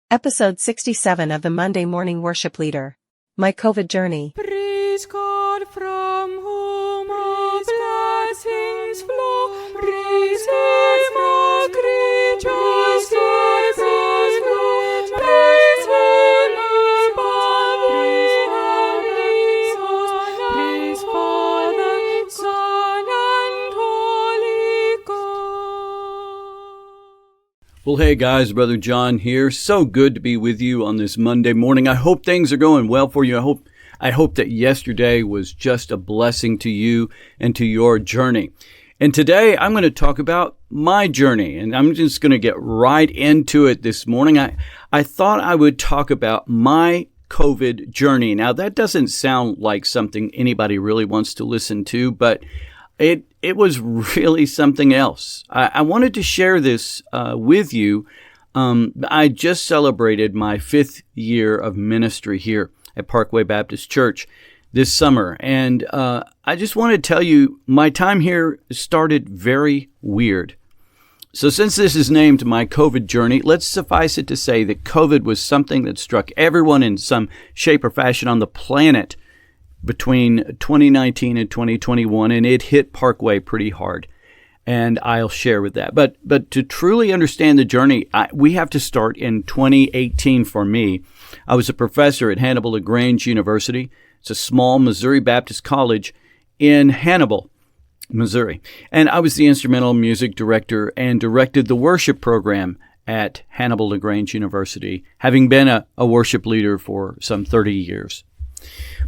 Episode 67 of the Monday Morning Worship Leader. My COVID Journey. Praise God from whom all blessings flow. Praise Him, all creatures give His glory. Praise Him above the heavenly host. Praise Father, Son, and Holy Ghost. Well, hey guys, Brother John here. So good to be with you on this Monday morning. I hope things are going well for you. I hope that yesterday was just a blessing to you and to your journey. And today I'm going to talk about my journey, and I'm just going to get right into it this morning. I thought I would talk about my COVID journey. Now, that doesn't sound like something anybody really wants to listen to, but it was really something else. I wanted to share this with you. I just celebrated my 5th year of ministry here at Parkway Baptist Church this summer. And I just want to tell you, my time here started very weird. So since this is named my COVID journey, let's suffice it to say that COVID was something that struck everyone in some shape or fashion on the planet between 2019 and 2021, and it hit Parkway pretty hard. And I'll share with that. But to truly understand the journey, we have to start in 2018 for me. I was a professor at Hannibal LaGrange University. It's a small Missouri Baptist college in Hannibal, Missouri. And I was the instrumental music director and directed the worship program at Hannibal LaGrange University, having been a worship leader for some 30 years.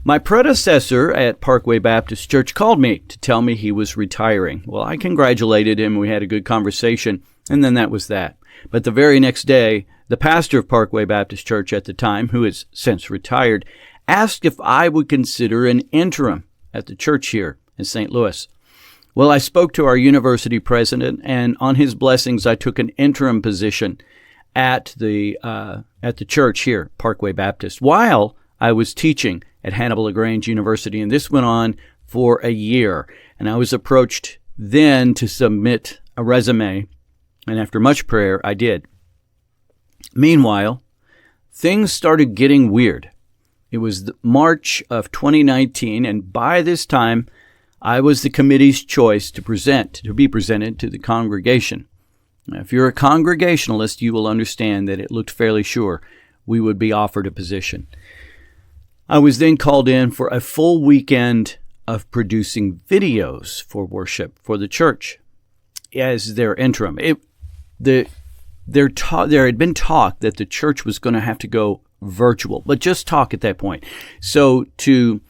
My predecessor at Parkway Baptist Church called me to tell me he was retiring. Well, I congratulated him. We had a good conversation, and then that was that. But the very next day, the pastor of Parkway Baptist Church at the time, who has since retired, asked if I would consider an interim at the church here in St. Louis. Well, I spoke to our university president, and on his blessings, I took an interim position at the church here, Parkway Baptist, while I was teaching at Hannibal LaGrange University, and this went on for a year. And I was approached then to submit a resume, and after much prayer, I did. Meanwhile, things started getting weird. It was March of 2019, and by this time, I was the committee's choice to be presented to the congregation. Now, if you're a congregationalist, you will understand that it looked fairly sure we would be offered a position. I was then called in for a full weekend of producing videos for worship for the church as their interim. There had been talk that the church was going to have to go virtual, but just talk at that point. So to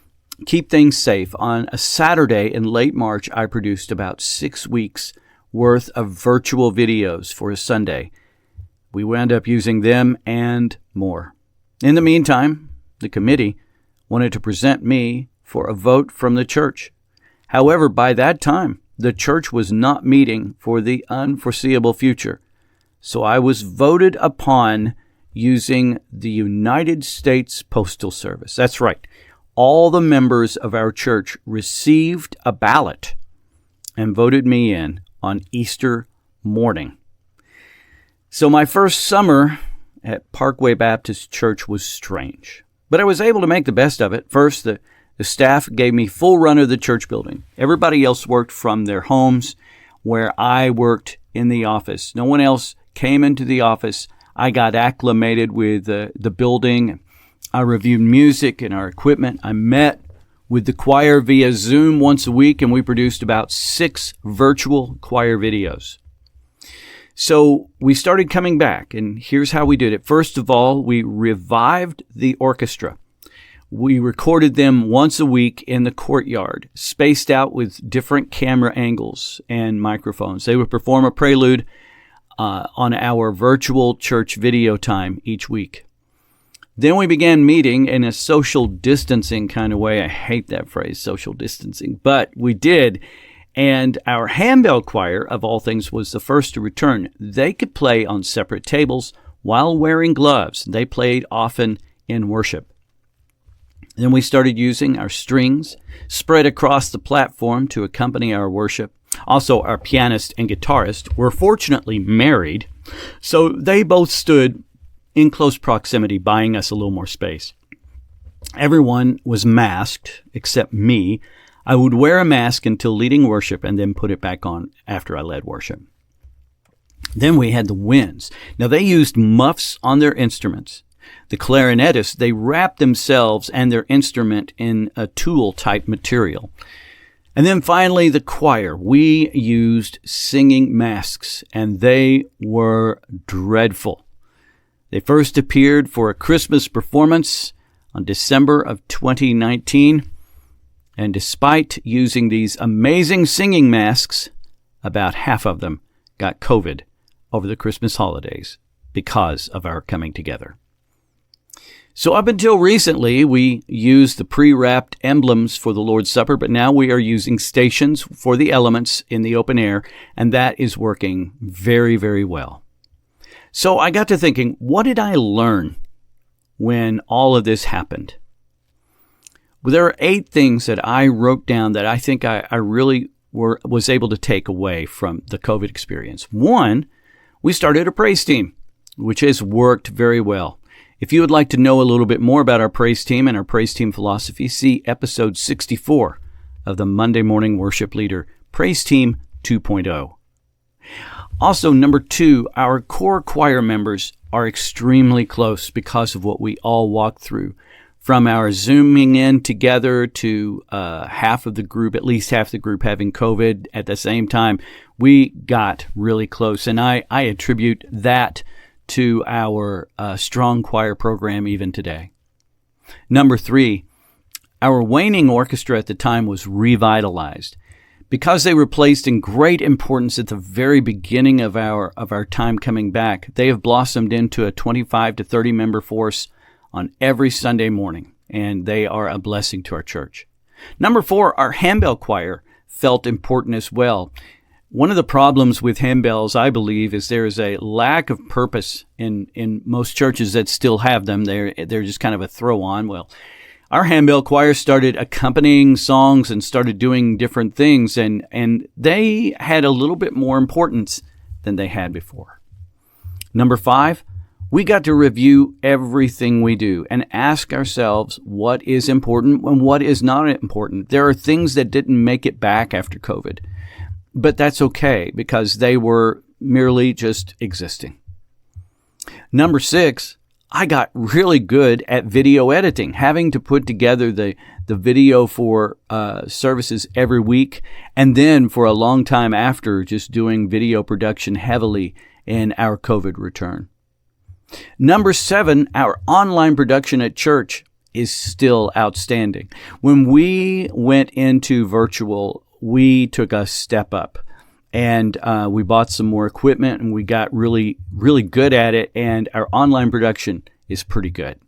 keep things safe, on a Saturday in late March, I produced about 6 weeks worth of virtual videos for a Sunday. We wound up using them and more. In the meantime, the committee wanted to present me for a vote from the church. However, by that time, the church was not meeting for the unforeseeable future. So I was voted upon using the United States Postal Service. That's right. All the members of our church received a ballot and voted me in on Easter morning. So my first summer at Parkway Baptist Church was strange. But I was able to make the best of it. First, the staff gave me full run of the church building. Everybody else worked from their homes, where I worked in the office. No one else came into the office. I got acclimated with the building. I reviewed music and our equipment. I met with the choir via Zoom once a week, and we produced about 6 virtual choir videos. So we started coming back, and here's how we did it. First of all, we revived the orchestra. We recorded them once a week in the courtyard, spaced out with different camera angles and microphones. They would perform a prelude on our virtual church video time each week. Then we began meeting in a social distancing kind of way. I hate that phrase, social distancing, but we did. And our handbell choir, of all things, was the first to return. They could play on separate tables while wearing gloves. They played often in worship. Then we started using our strings spread across the platform to accompany our worship. Also, our pianist and guitarist were fortunately married, so they both stood in close proximity, buying us a little more space. Everyone was masked except me. I would wear a mask until leading worship and then put it back on after I led worship. Then we had the winds. Now, they used muffs on their instruments. The clarinetists, they wrapped themselves and their instrument in a tulle-type material. And then finally, the choir. We used singing masks, and they were dreadful. They first appeared for a Christmas performance on December of 2019. And despite using these amazing singing masks, about half of them got COVID over the Christmas holidays because of our coming together. So up until recently, we used the pre-wrapped emblems for the Lord's Supper, but now we are using stations for the elements in the open air, and that is working very, very well. So I got to thinking, what did I learn when all of this happened? Well, there are 8 things that I wrote down that I think I really was able to take away from the COVID experience. 1, we started a praise team, which has worked very well. If you would like to know a little bit more about our praise team and our praise team philosophy, see episode 64 of the Monday Morning Worship Leader Praise Team 2.0. Also, number 2, our core choir members are extremely close because of what we all walked through. From our Zooming in together to half of the group, at least half the group having COVID at the same time, we got really close. And I attribute that to our strong choir program even today. Number 3, our waning orchestra at the time was revitalized. Because they were placed in great importance at the very beginning of our time coming back, they have blossomed into a 25 to 30 member force on every Sunday morning, and they are a blessing to our church. Number 4, our handbell choir felt important as well. One of the problems with handbells, I believe, is there is a lack of purpose in most churches that still have them. They're just kind of a throw-on. Well, our handbell choir started accompanying songs and started doing different things, and they had a little bit more importance than they had before. Number 5, we got to review everything we do and ask ourselves what is important and what is not important. There are things that didn't make it back after COVID. But that's okay because they were merely just existing. Number 6, I got really good at video editing, having to put together the video for services every week, and then for a long time after, just doing video production heavily in our COVID return. Number 7, our online production at church is still outstanding. When we went into virtual, we took a step up, and we bought some more equipment, and we got really, really good at it, and our online production is pretty good.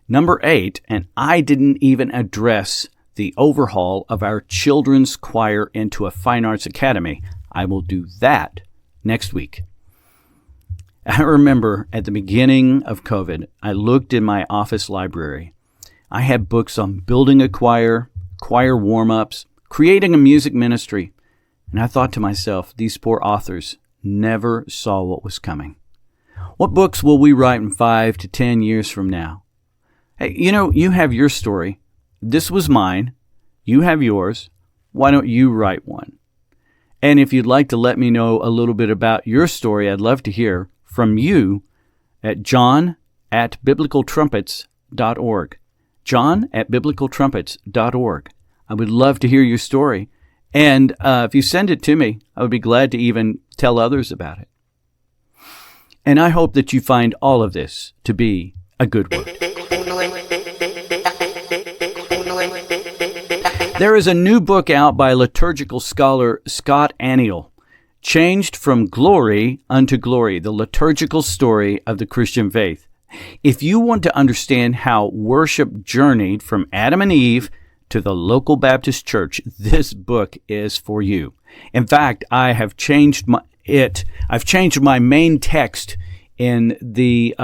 Number 8, and I didn't even address the overhaul of our children's choir into a fine arts academy. I will do that next week. I remember at the beginning of COVID, I looked in my office library. I had books on building a choir warm-ups, creating a music ministry, and I thought to myself, these poor authors never saw what was coming. What books will we write in 5 to 10 years from now? Hey, you have your story. This was mine. You have yours. Why don't you write one? And if you'd like to let me know a little bit about your story, I'd love to hear from you at john@biblicaltrumpets.org. john@biblicaltrumpets.org. I would love to hear your story. And if you send it to me, I would be glad to even tell others about it. And I hope that you find all of this to be a good work. There is a new book out by liturgical scholar Scott Aniol, Changed from Glory unto Glory, the liturgical story of the Christian faith. If you want to understand how worship journeyed from Adam and Eve to the local Baptist church, this book is for you. In fact, I've changed my main text in the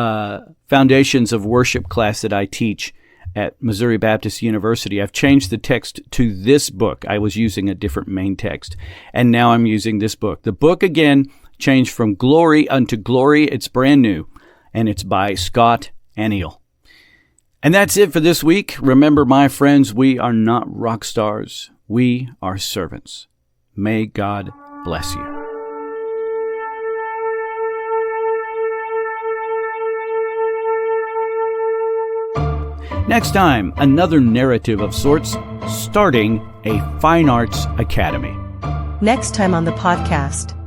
Foundations of Worship class that I teach at Missouri Baptist University. I've changed the text to this book. I was using a different main text, and now I'm using this book. The book, again, Changed from Glory unto Glory. It's brand new. and it's by Scott Aniol. And that's it for this week. Remember, my friends, we are not rock stars. We are servants. May God bless you. Next time, another narrative of sorts, starting a fine arts academy. Next time on the podcast.